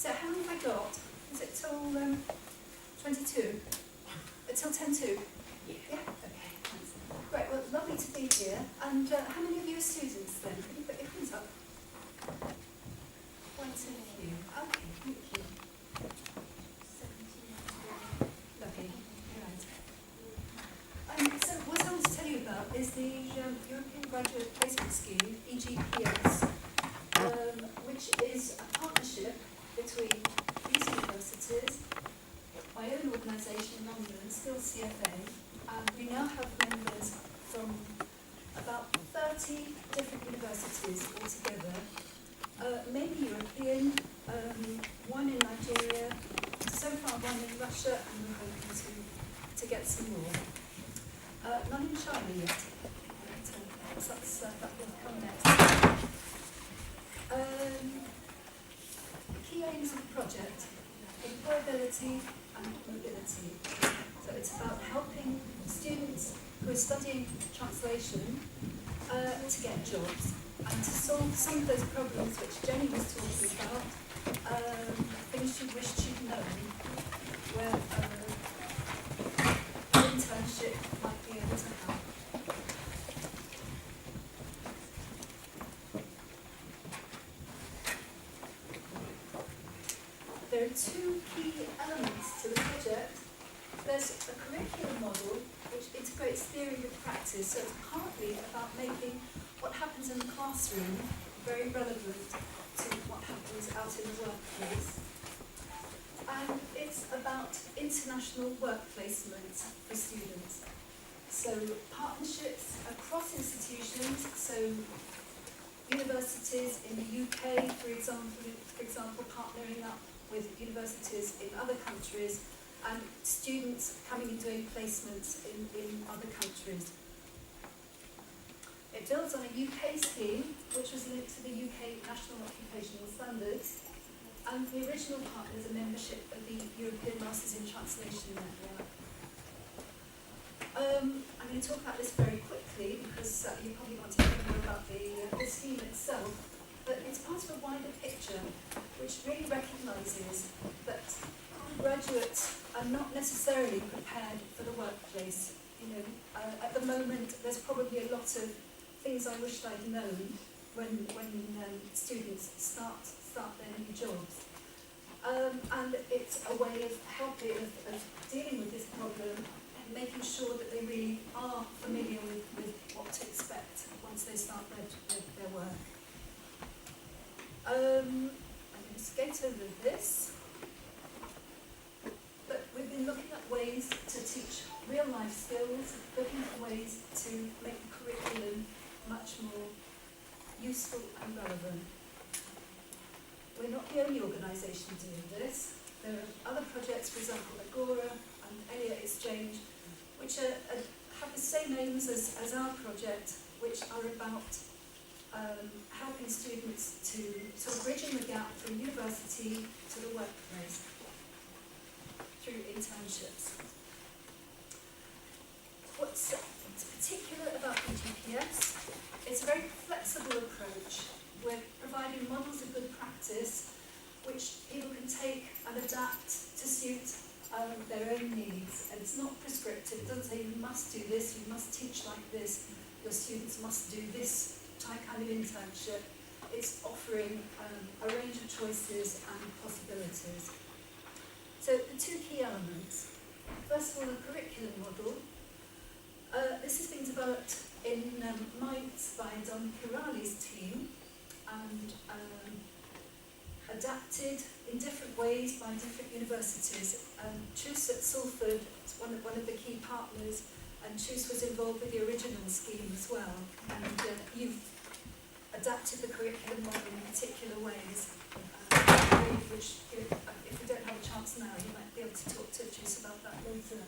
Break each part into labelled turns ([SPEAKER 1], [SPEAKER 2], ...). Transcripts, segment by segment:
[SPEAKER 1] So how many have I got? Is it till 22? Till 10:02? Yeah. Okay. Thanks. Right. Well, lovely to be here. And how many of you are students then? Can you put your hands up? Quite a few. Okay. Thank you. 17. Lovely. Right. So what I want to tell you about is the European Graduate Placement Scheme, EGPS, which is a partnership between these universities, my own organisation in London, still CFA, and we now have members from about 30 different universities altogether, mainly European, one in Nigeria, so far one in Russia, and we're hoping to get some more. Not in China yet, but that will come next. The key aims of the project: employability and mobility. So it's about helping students who are studying translation to get jobs and to solve some of those problems which Jenny was talking about, things she wished she'd known, where an internship might be able to help. There are two key elements to the project. There's a curriculum model which integrates theory with practice, so it's partly about making what happens in the classroom very relevant to what happens out in the workplace. And it's about international work placement for students. So partnerships across institutions, so universities in the UK, for example, partnering up with universities in other countries, and students coming and doing placements in other countries. It builds on a UK scheme, which was linked to the UK National Occupational Standards, and the original partner is a membership of the European Masters in Translation Network. I'm going to talk about this very quickly because you probably want to hear more about the scheme itself, but it's part of a wider picture which really recognises that graduates are not necessarily prepared for the workplace. At the moment, there's probably a lot of things I wished I'd known when students start their new jobs. And it's a way of helping, of dealing with this problem, and making sure that they really are familiar with what to expect once they start their work. I'm going to skate over this. But we've been looking at ways to teach real-life skills, looking for ways to make the curriculum much more useful and relevant. We're not the only organisation doing this. There are other projects, for example, Agora and Elliott Exchange, which have the same aims as our project, which are about helping students to sort of bridging the gap from university to the workplace through internships. What's particular about the GPS? It's a very flexible approach. We're providing models of good practice which people can take and adapt to suit their own needs. And it's not prescriptive. It doesn't say you must do this, you must teach like this, your students must do this kind of internship. It's offering a range of choices and possibilities. So the two key elements. First of all, the curriculum model. This has been developed in Mainz by Don Pirali's team and adapted in different ways by different universities. Chus at Salford is one of the key partners, and Chus was involved with the original scheme as well. And you've adapted the curriculum model in particular ways, which if we don't have a chance now, you might be able to talk to Chus about that later.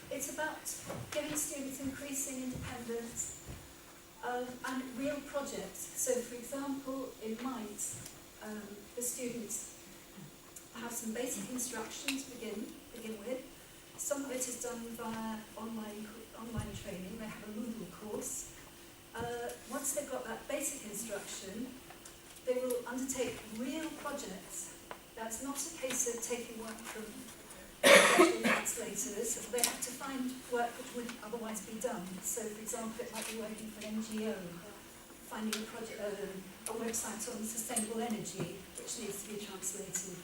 [SPEAKER 1] It's about giving students increasing independence and real projects. So, for example, in Mainz, the students have some basic instructions to begin with. Some of it is done via online training. They have a Moodle course. Once they've got that basic instruction, they will undertake real projects. That's not a case of taking work from professional translators. They have to find work which wouldn't otherwise be done. So, for example, it might be working for an NGO, finding a project, a website on sustainable energy, which needs to be translated.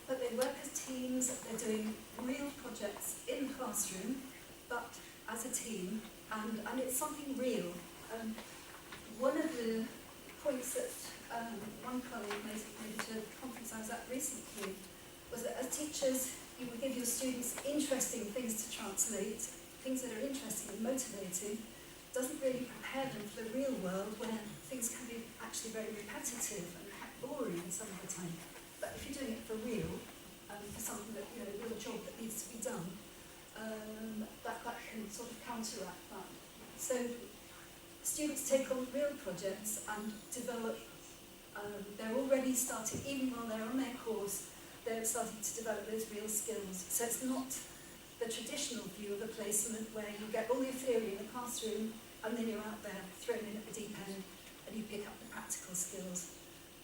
[SPEAKER 1] But they work as teams, they're doing real projects in the classroom, but as a team, and it's something real. One of the points that one colleague made at a conference I was at recently was that as teachers, you would give your students interesting things to translate, things that are interesting and motivating, doesn't really prepare them for the real world where things can be actually very repetitive and boring some of the time. But if you're doing it for real, for something that, a real job that needs to be done, that can sort of counteract that. So students take on real projects and develop, they're already starting, even while they're on their course, they're starting to develop those real skills. So it's not the traditional view of a placement where you get all your theory in the classroom and then you're out there thrown in at the deep end and you pick up the practical skills.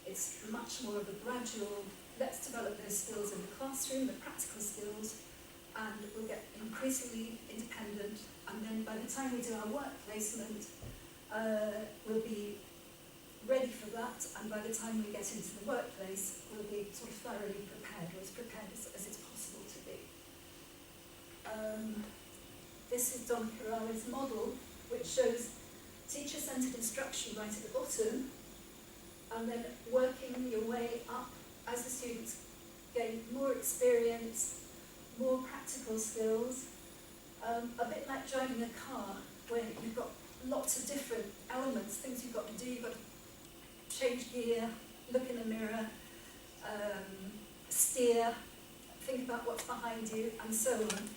[SPEAKER 1] It's much more of a gradual, let's develop those skills in the classroom, the practical skills, and we'll get increasingly independent, and then by the time we do our work placement, we'll be ready for that, and by the time we get into the workplace, we'll be sort of thoroughly prepared, or as prepared as it's possible to be. This is Don Carrara's model, which shows teacher-centered instruction right at the bottom, and then working your way up as the students gain more experience, more practical skills, a bit like driving a car, where you've got lots of different elements, things you've got to do. You've got to change gear, look in the mirror, steer, think about what's behind you, and so on.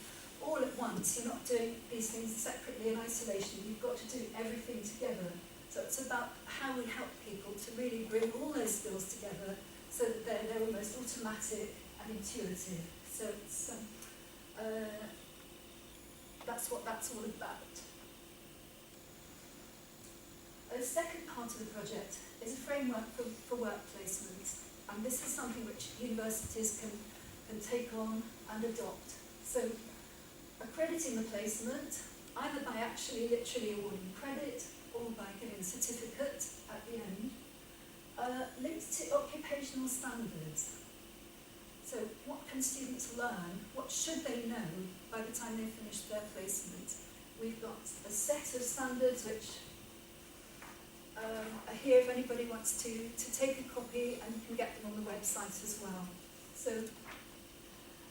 [SPEAKER 1] All at once. You're not doing these things separately in isolation. You've got to do everything together. So it's about how we help people to really bring all those skills together so that they're almost automatic and intuitive. So it's, that's what that's all about. The second part of the project is a framework for work placement. And this is something which universities can take on and adopt. So accrediting the placement, either by actually literally awarding credit or by giving a certificate at the end, linked to occupational standards. So what can students learn? What should they know by the time they've finished their placement? We've got a set of standards which are here if anybody wants to take a copy, and you can get them on the website as well. So,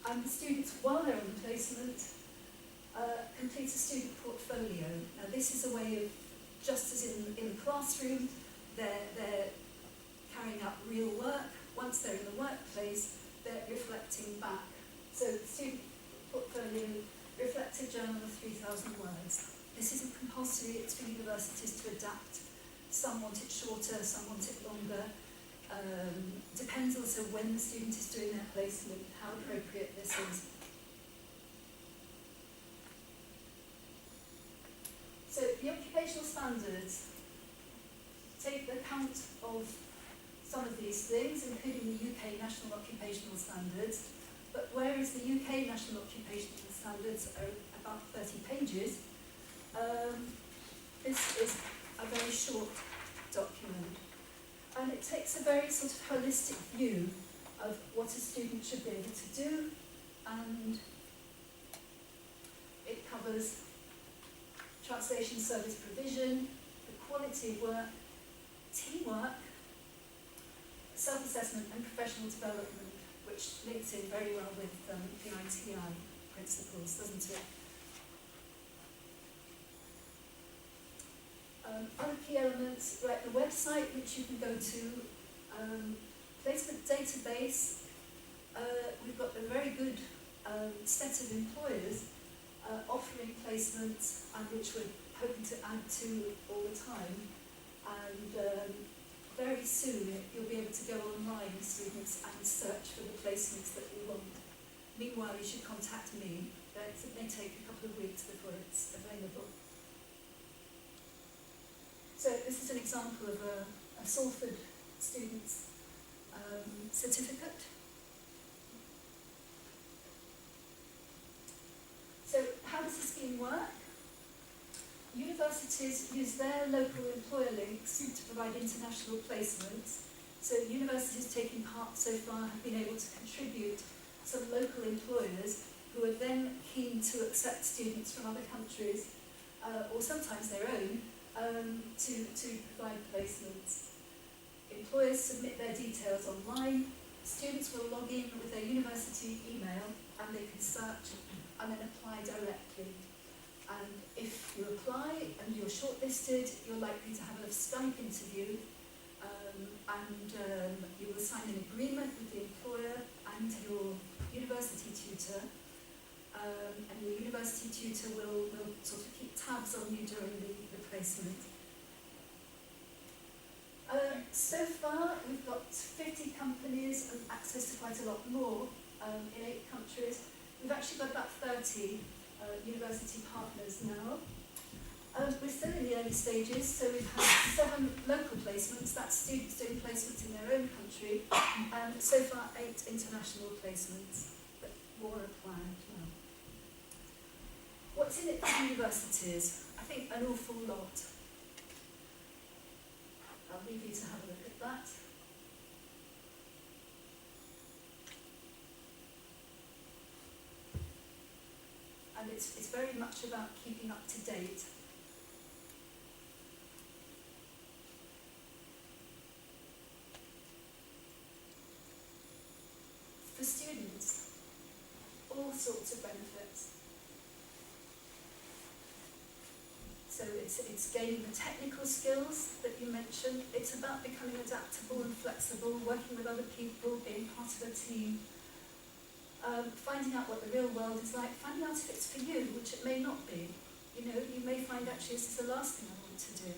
[SPEAKER 1] and the students, while they're on the placement, complete a student portfolio. Now this is a way of, just as in the classroom, they're carrying out real work. Once they're in the workplace, they're reflecting back. So student portfolio, reflective journal of 3,000 words. This isn't compulsory, it's for universities to adapt. Some want it shorter, some want it longer. Depends also when the student is doing their placement, how appropriate this is. So the occupational standards take account of some of these things, including the UK National Occupational Standards. But whereas the UK National Occupational Standards are about 30 pages, this is a very short document. And it takes a very sort of holistic view of what a student should be able to do, and it covers translation service provision, the quality of work, teamwork, self-assessment and professional development, which links in very well with the ITI principles, doesn't it? Other key elements, right, the website which you can go to, placement database, we've got a very good set of employers offering placements, and which we're hoping to add to all the time. And very soon you'll be able to go online, students, and search for the placements that you want. Meanwhile, you should contact me. It may take a couple of weeks before it's available. So this is an example of a Salford student's certificate. So how does the scheme work? Universities use their local employer links to provide international placements. So universities taking part so far have been able to contribute some local employers who are then keen to accept students from other countries, or sometimes their own, to provide placements. Employers submit their details online. Students will log in with their university email and they can search and then apply directly. And if you apply and you're shortlisted, you're likely to have a Skype interview, and you will sign an agreement with the employer and your university tutor. And your university tutor will sort of keep tabs on you during the placement. So far, we've got 50 companies and access to quite a lot more in 8 countries. We've actually got about 30 university partners now. We're still in the early stages, so we've had 7 local placements, that's students doing placements in their own country, and so far 8 international placements, but more are planned now. What's in it for universities? I think an awful lot. I'll leave you to have a look at that. And it's very much about keeping up to date. For students, all sorts of benefits. So it's gaining the technical skills that you mentioned. It's about becoming adaptable and flexible, working with other people, being part of a team, finding out what the real world is like, finding out if it's for you, which it may not be. You know, you may find actually this is the last thing I want to do.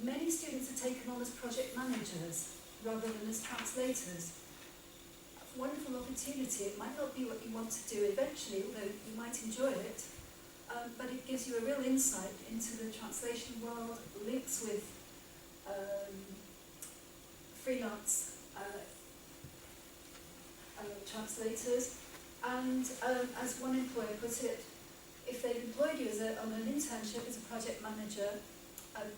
[SPEAKER 1] Many students are taken on as project managers rather than as translators. That's a wonderful opportunity. It might not be what you want to do eventually, although you might enjoy it. But it gives you a real insight into the translation world, links with freelance translators, and as one employer put it, if they've employed you on an internship as a project manager,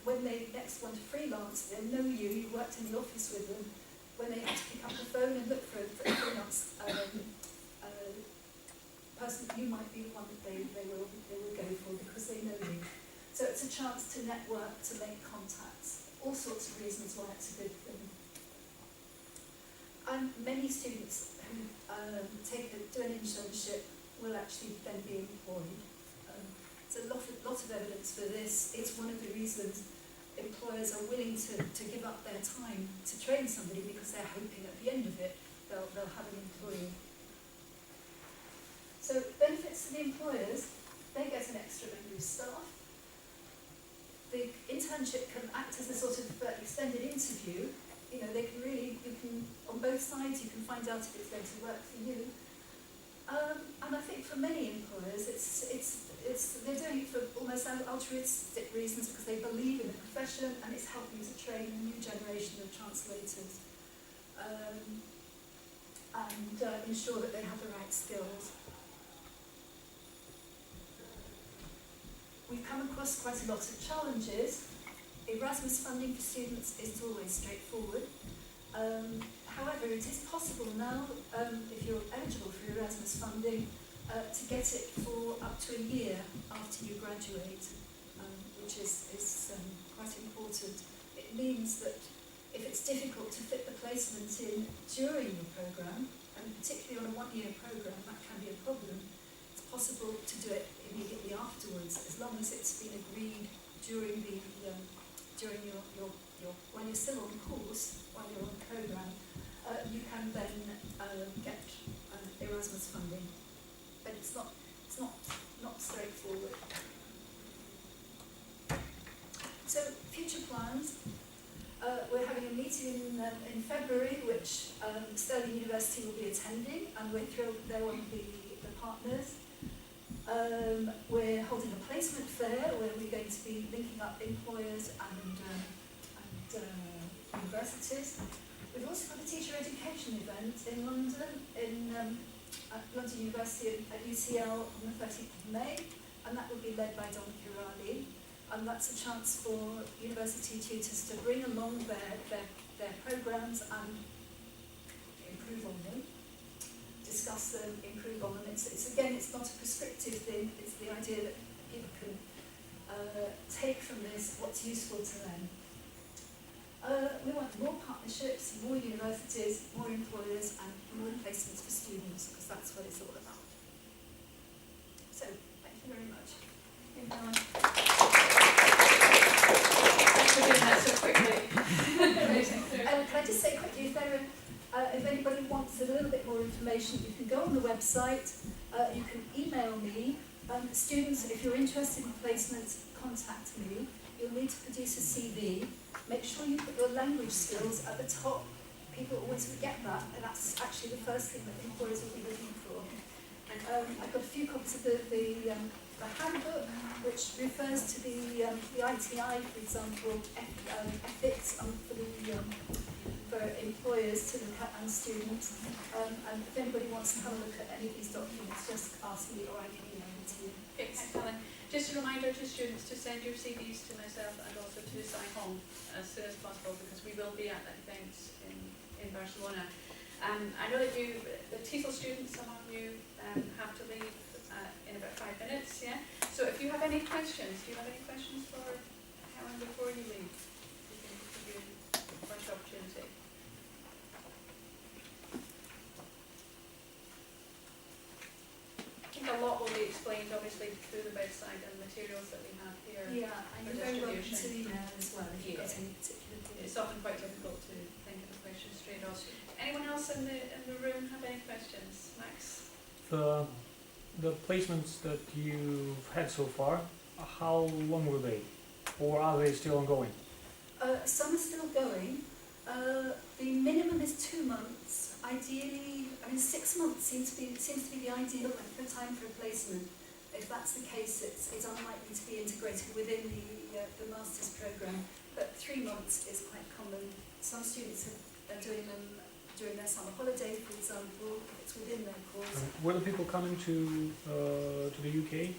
[SPEAKER 1] when they next want to freelance, they know you, you worked in the office with them. When they have to pick up the phone and look for a freelance person, you might be the one that they will go for because they know you. So it's a chance to network, to make contacts, all sorts of reasons why it's a good thing. And many students who do an internship will actually then be employed. There's a lot of evidence for this. It's one of the reasons employers are willing to give up their time to train somebody because they're hoping at the end of it they'll have an employee. So benefits to the employers, they get an extra member of staff. The internship can act as a sort of extended interview. You know, they can really, you can, on both sides, you can find out if it's going to work for you. And I think for many employers, they're doing it for almost altruistic reasons because they believe in the profession and it's helping to train a new generation of translators and ensure that they have the right skills. We've come across quite a lot of challenges. Erasmus funding for students isn't always straightforward. However, it is possible now, if you're eligible for Erasmus funding, to get it for up to a year after you graduate, which is quite important. It means that if it's difficult to fit the placement in during your programme, and particularly on a one-year programme, that can be a problem, it's possible to do it immediately afterwards, as long as it's been agreed during your when you're still on course, while you're on the programme, you can then get Erasmus funding. But it's not straightforward. So future plans. We're having a meeting in February, which Stirling University will be attending, and we're thrilled that they're one of the partners. We're holding a placement fair where we're going to be linking up employers and universities. We've also got a teacher education event in London, at London University at UCL on the 30th of May, and that will be led by Don Kirali. And that's a chance for university tutors to bring along their programmes and improve on them, discuss them, improve on them. It's again, it's not a prescriptive thing, it's the idea that people can take from this what's useful to them. We want more partnerships, more universities, more employers, and more placements for students, because that's what it's all about. So, thank you very much.
[SPEAKER 2] Thanks for doing that so quickly.
[SPEAKER 1] Can I just say quickly, if anybody wants a little bit more information, you can go on the website, you can email me. Students, if you're interested in placements, contact me. You'll need to produce a CV. Make sure you put your language skills at the top. People always forget that, and that's actually the first thing that employers will be looking for. I've got a few copies of the handbook, which refers to the ITI, for example, ethics for employers to look at and students. And if anybody wants to have a look at any of these documents, just ask me or I can email them to you.
[SPEAKER 2] Okay, thanks, Helen. Just a reminder to students to send your CVs to myself and also to Sign Home as soon as possible, because we will be at that event in Barcelona. I know that the TESOL students, some of you have to leave in about 5 minutes, yeah? So if you have any questions, do you have any questions for Helen before you leave? You can give you the first opportunity. I think a lot will be explained, obviously, through the website and materials that we have here.
[SPEAKER 1] Yeah, and you're very welcome to email as well if you've got any particular queries.
[SPEAKER 2] It's often quite difficult to think of a question straight off. Anyone else in the room have any questions? Max?
[SPEAKER 3] The placements that you've had so far, how long were they? Or are they still ongoing?
[SPEAKER 1] Some are still going. The minimum is 2 months. Ideally, 6 months seems to be the ideal length of time for a placement. If that's the case, it's unlikely to be integrated within the master's programme. But 3 months is quite common. Some students are doing them during their summer holiday, for example, if it's within their course.
[SPEAKER 3] Were the people coming to the UK?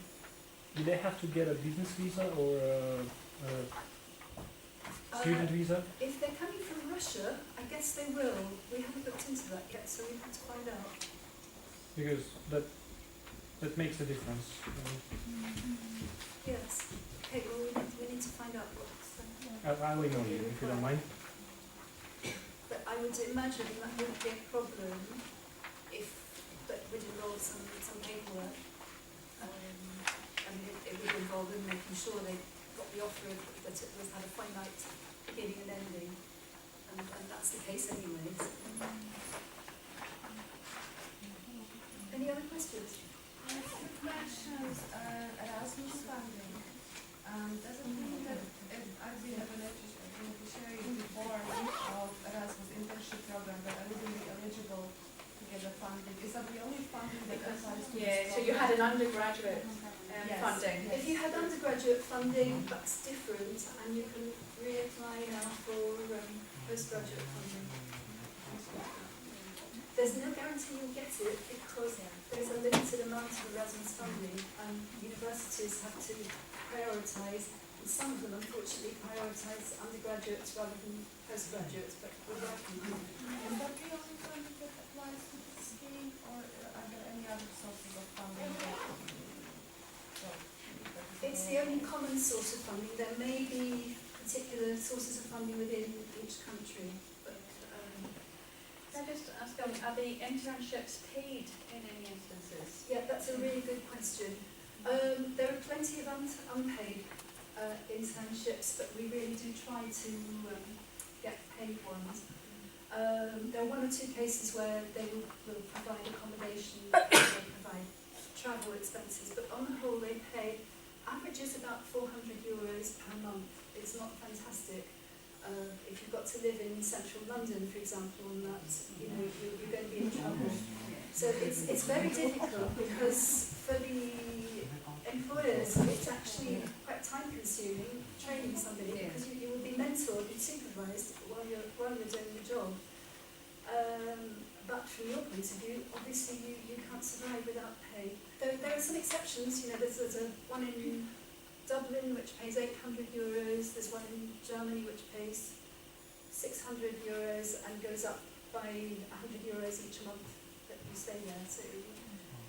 [SPEAKER 3] Do they have to get a business visa or a student visa?
[SPEAKER 1] If they're coming from Russia, I guess they will. We haven't looked into that yet, so we have to find out.
[SPEAKER 3] Because that makes a difference.
[SPEAKER 1] Yes. Okay, well, we need to find out what's...
[SPEAKER 3] I'll email you if you don't mind.
[SPEAKER 1] But I would imagine that wouldn't be a problem if that would involve some paperwork. It would involve them making sure they got the offer that it was had a finite beginning and ending. And that's the case anyways. Any other questions?
[SPEAKER 4] Yes, you mentioned Erasmus funding. Does it mean that I've been a beneficiary before of Erasmus internship program, but I wouldn't be eligible to get the funding? Is that the only funding that applies to
[SPEAKER 2] Yeah, so you had an undergraduate funding.
[SPEAKER 1] If you had undergraduate funding, that's different, and you can reapply now for postgraduate funding. There's no guarantee you'll get it because there's a limited amount of Erasmus funding, and universities have to prioritise, and some of them unfortunately prioritise undergraduates rather than postgraduates, but we're working on it.
[SPEAKER 4] Is that the only funding that applies to this scheme, or are there any other sources of funding that
[SPEAKER 1] It's the only common source of funding. There may be particular sources of funding within each country, but
[SPEAKER 2] Can I just ask, are the internships paid in any instances?
[SPEAKER 1] yeah, that's a really good question. There are plenty of unpaid internships, but we really do try to get paid ones. There are 1 or 2 cases where they will provide accommodation, they provide travel expenses, but on the whole they pay, average is about €400 per month. It's not fantastic. If you've got to live in central London, for example, and that, you're going to be in trouble. So it's very difficult because for the employers, it's actually quite time-consuming training somebody because you will be be mentored, be supervised while you're doing your job. But from your point of view, obviously you can't survive without pay. There are some exceptions. You know, there's a one in Dublin which pays €800. There's one in Germany which pays €600 and goes up by €100 each month that you stay there. So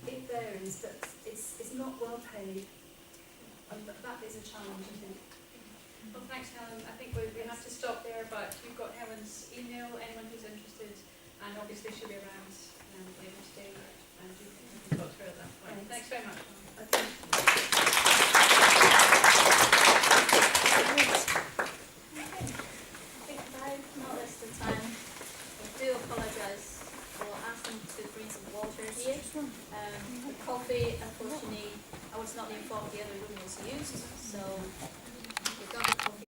[SPEAKER 1] it varies, but it's not well paid. And that is a challenge, I think.
[SPEAKER 2] Well, thanks, Helen. I think we have to stop there, but you've got Helen's email, anyone who's interested, and obviously she'll be around later today, and you can talk to her at that point. Thanks very much.
[SPEAKER 1] Okay.